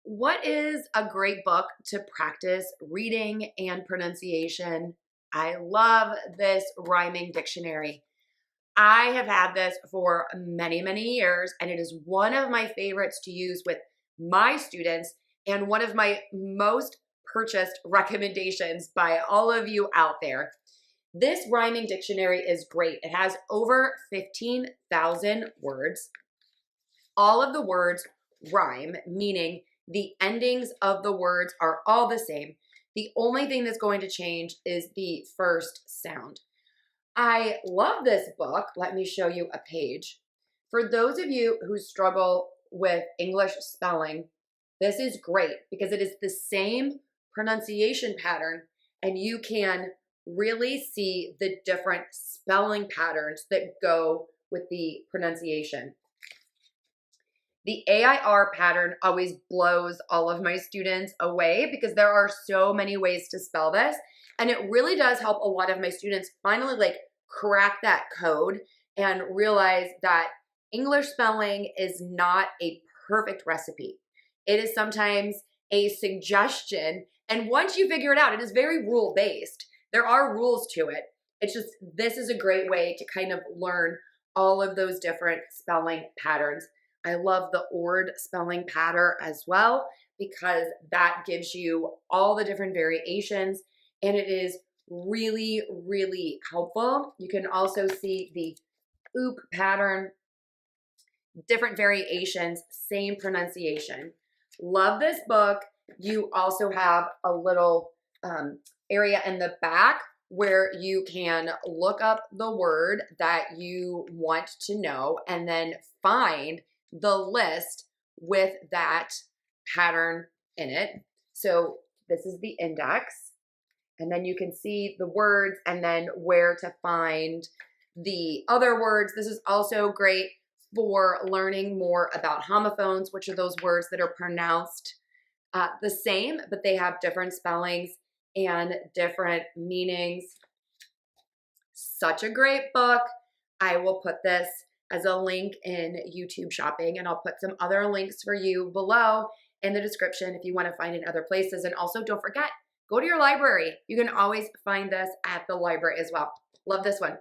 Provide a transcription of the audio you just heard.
What is a great book to practice reading and pronunciation? I love this rhyming dictionary. I have had this for many, many years, and it is one of my favorites to use with my students and one of my most purchased recommendations by all of you out there. This rhyming dictionary is great. It has over 15,000 words. All of the words rhyme, meaning the endings of the words are all the same. The only thing that's going to change is the first sound. I love this book. Let me show you a page. For those of you who struggle with English spelling, this is great because it is the same pronunciation pattern and you can really see the different spelling patterns that go with the pronunciation. The AIR pattern always blows all of my students away because there are so many ways to spell this. And it really does help a lot of my students finally crack that code and realize that English spelling is not a perfect recipe. It is sometimes a suggestion. And once you figure it out, it is very rule based. There are rules to it. It's just, this is a great way to kind of learn all of those different spelling patterns. I love the ORD spelling pattern as well because that gives you all the different variations and it is really, really helpful. You can also see the OOP pattern, different variations, same pronunciation. Love this book. You also have a little area in the back where you can look up the word that you want to know and then find the list with that pattern in it. So this is the index, and then you can see the words and then where to find the other words. This is also great for learning more about homophones, which are those words that are pronounced the same, but they have different spellings and different meanings. Such a great book. I will put this as a link in YouTube shopping, and I'll put some other links for you below in the description if you want to find it in other places. And also don't forget, go to your library. You can always find this at the library as well. Love this one.